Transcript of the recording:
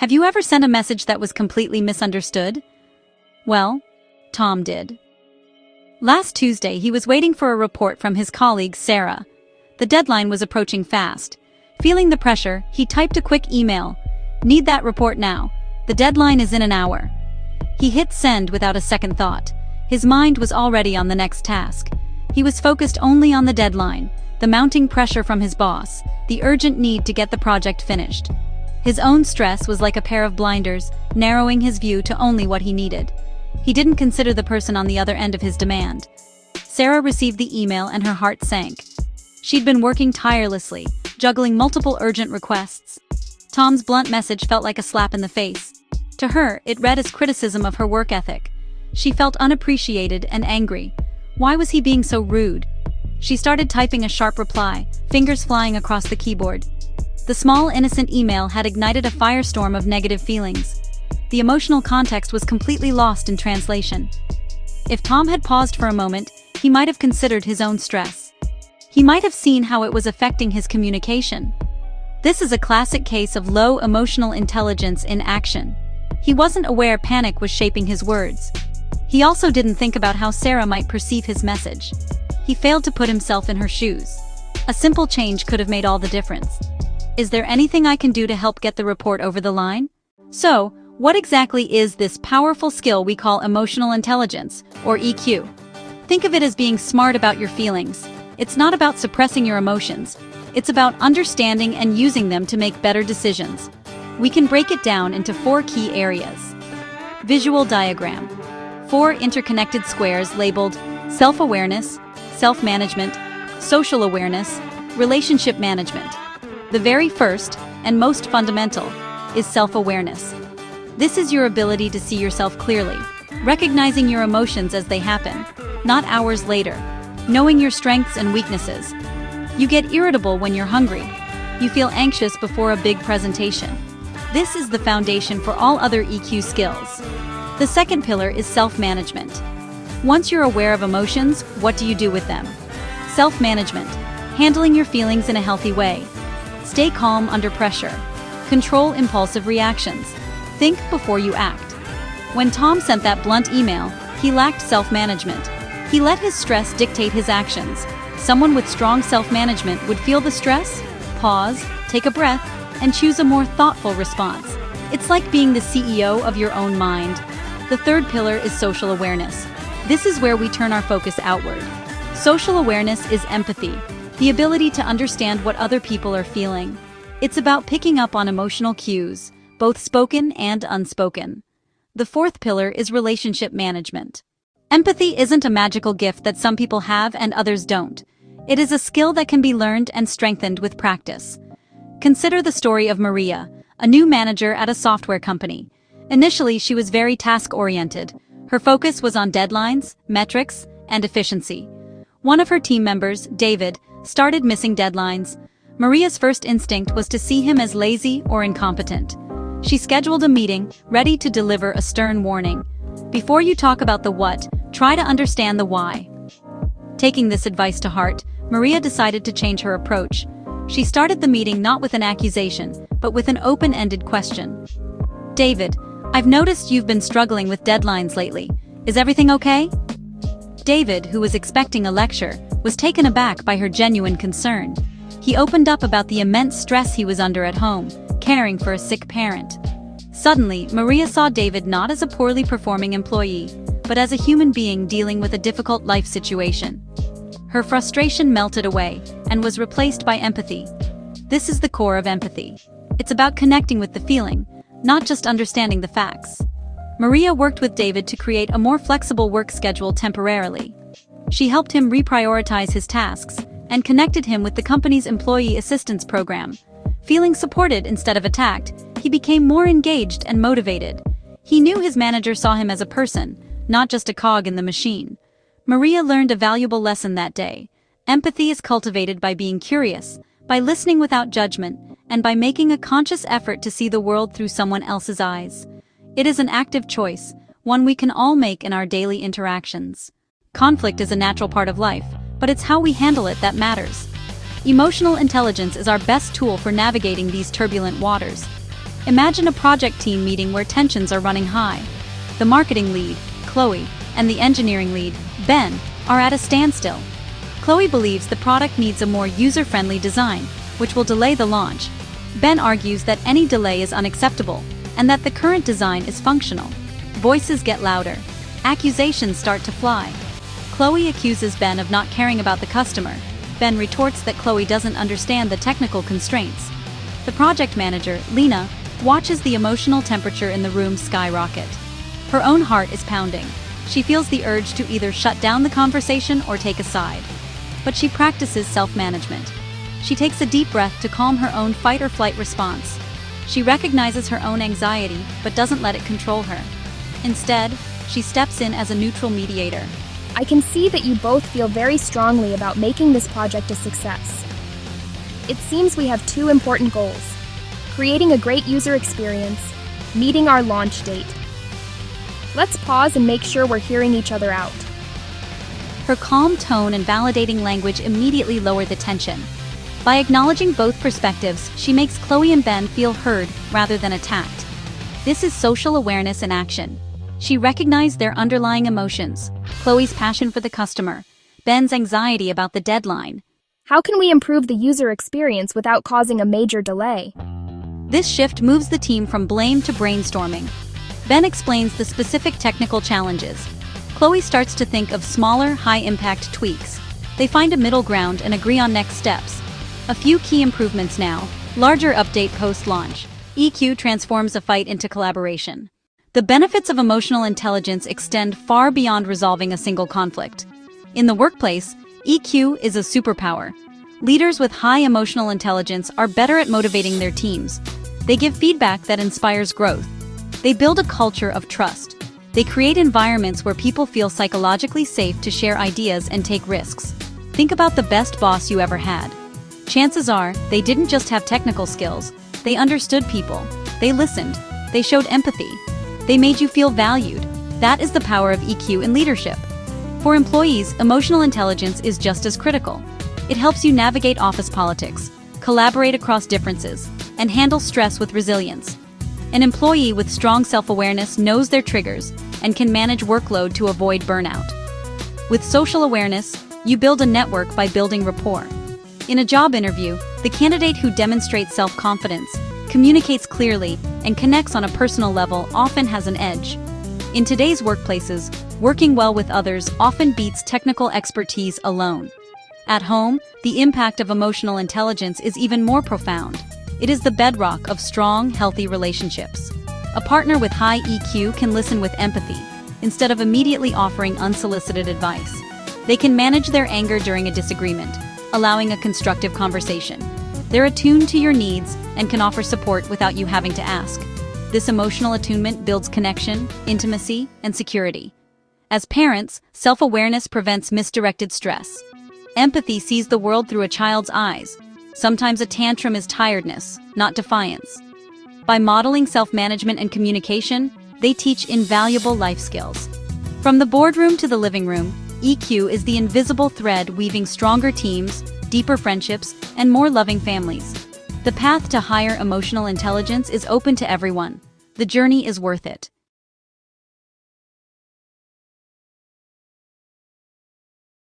Have you ever sent a message that was completely misunderstood? Well, Tom did. Last Tuesday, he was waiting for a report from his colleague, Sarah. The deadline was approaching fast. Feeling the pressure, he typed a quick email. "Need that report now. The deadline is in an hour." He hit send without a second thought. His mind was already on the next task. He was focused only on the deadline, the mounting pressure from his boss, the urgent need to get the project finished. His own stress was like a pair of blinders, narrowing his view to only what he needed. He didn't consider the person on the other end of his demand. Sarah received the email and her heart sank. She'd been working tirelessly, juggling multiple urgent requests. Tom's blunt message felt like a slap in the face. To her, it read as criticism of her work ethic. She felt unappreciated and angry. Why was he being so rude? She started typing a sharp reply, fingers flying across the keyboard. The small, innocent email had ignited a firestorm of negative feelings. The emotional context was completely lost in translation. If Tom had paused for a moment, he might have considered his own stress. He might have seen how it was affecting his communication. This is a classic case of low emotional intelligence in action. He wasn't aware panic was shaping his words. He also didn't think about how Sarah might perceive his message. He failed to put himself in her shoes. A simple change could have made all the difference. Is there anything I can do to help get the report over the line? So, what exactly is this powerful skill we call emotional intelligence, or EQ? Think of it as being smart about your feelings. It's not about suppressing your emotions. It's about understanding and using them to make better decisions. We can break it down into 4 key areas. Visual diagram. 4 interconnected squares labeled self-awareness, self-management, social awareness, relationship management. The very first, and most fundamental, is self-awareness. This is your ability to see yourself clearly, recognizing your emotions as they happen, not hours later, knowing your strengths and weaknesses. You get irritable when you're hungry. You feel anxious before a big presentation. This is the foundation for all other EQ skills. The second pillar is self-management. Once you're aware of emotions, what do you do with them? Self-management, handling your feelings in a healthy way. Stay calm under pressure. Control impulsive reactions. Think before you act. When Tom sent that blunt email, he lacked self-management. He let his stress dictate his actions. Someone with strong self-management would feel the stress, pause, take a breath, and choose a more thoughtful response. It's like being the CEO of your own mind. The third pillar is social awareness. This is where we turn our focus outward. Social awareness is empathy, the ability to understand what other people are feeling. It's about picking up on emotional cues, both spoken and unspoken. The fourth pillar is relationship management. Empathy isn't a magical gift that some people have and others don't. It is a skill that can be learned and strengthened with practice. Consider the story of Maria, a new manager at a software company. Initially, she was very task-oriented. Her focus was on deadlines, metrics, and efficiency. One of her team members, David, started missing deadlines. Maria's first instinct was to see him as lazy or incompetent. She scheduled a meeting, ready to deliver a stern warning. Before you talk about the what, try to understand the why. Taking this advice to heart, Maria decided to change her approach. She started the meeting not with an accusation, but with an open-ended question. "David, I've noticed you've been struggling with deadlines lately. Is everything okay?" David, who was expecting a lecture, was taken aback by her genuine concern. He opened up about the immense stress he was under at home, caring for a sick parent. Suddenly, Maria saw David not as a poorly performing employee, but as a human being dealing with a difficult life situation. Her frustration melted away and was replaced by empathy. This is the core of empathy. It's about connecting with the feeling, not just understanding the facts. Maria worked with David to create a more flexible work schedule temporarily. She helped him reprioritize his tasks and connected him with the company's employee assistance program. Feeling supported instead of attacked, he became more engaged and motivated. He knew his manager saw him as a person, not just a cog in the machine. Maria learned a valuable lesson that day. Empathy is cultivated by being curious, by listening without judgment, and by making a conscious effort to see the world through someone else's eyes. It is an active choice, one we can all make in our daily interactions. Conflict is a natural part of life, but it's how we handle it that matters. Emotional intelligence is our best tool for navigating these turbulent waters. Imagine a project team meeting where tensions are running high. The marketing lead, Chloe, and the engineering lead, Ben, are at a standstill. Chloe believes the product needs a more user-friendly design, which will delay the launch. Ben argues that any delay is unacceptable, and that the current design is functional. Voices get louder. Accusations start to fly. Chloe accuses Ben of not caring about the customer. Ben retorts that Chloe doesn't understand the technical constraints. The project manager, Lena, watches the emotional temperature in the room skyrocket. Her own heart is pounding. She feels the urge to either shut down the conversation or take a side. But she practices self-management. She takes a deep breath to calm her own fight-or-flight response. She recognizes her own anxiety, but doesn't let it control her. Instead, she steps in as a neutral mediator. I can see that you both feel very strongly about making this project a success. It seems we have two important goals: creating a great user experience, meeting our launch date. Let's pause and make sure we're hearing each other out. Her calm tone and validating language immediately lower the tension. By acknowledging both perspectives, she makes Chloe and Ben feel heard rather than attacked. This is social awareness in action. She recognized their underlying emotions: Chloe's passion for the customer, Ben's anxiety about the deadline. How can we improve the user experience without causing a major delay? This shift moves the team from blame to brainstorming. Ben explains the specific technical challenges. Chloe starts to think of smaller, high-impact tweaks. They find a middle ground and agree on next steps. A few key improvements now: larger update post-launch. EQ transforms a fight into collaboration. The benefits of emotional intelligence extend far beyond resolving a single conflict. In the workplace, EQ is a superpower. Leaders with high emotional intelligence are better at motivating their teams. They give feedback that inspires growth. They build a culture of trust. They create environments where people feel psychologically safe to share ideas and take risks. Think about the best boss you ever had. Chances are, they didn't just have technical skills. They understood people. They listened. They showed empathy. They made you feel valued. That is the power of EQ in leadership. For employees, emotional intelligence is just as critical. It helps you navigate office politics, collaborate across differences, and handle stress with resilience. An employee with strong self-awareness knows their triggers and can manage workload to avoid burnout. With social awareness, you build a network by building rapport. In a job interview, the candidate who demonstrates self-confidence, communicates clearly, and connects on a personal level often has an edge. In today's workplaces, working well with others often beats technical expertise alone. At home, the impact of emotional intelligence is even more profound. It is the bedrock of strong, healthy relationships. A partner with high EQ can listen with empathy, instead of immediately offering unsolicited advice. They can manage their anger during a disagreement, allowing a constructive conversation. They're attuned to your needs and can offer support without you having to ask. This emotional attunement builds connection, intimacy, and security. As parents, self-awareness prevents misdirected stress. Empathy sees the world through a child's eyes. Sometimes a tantrum is tiredness, not defiance. By modeling self-management and communication, they teach invaluable life skills. From the boardroom to the living room, EQ is the invisible thread weaving stronger teams, deeper friendships, and more loving families. The path to higher emotional intelligence is open to everyone. The journey is worth it.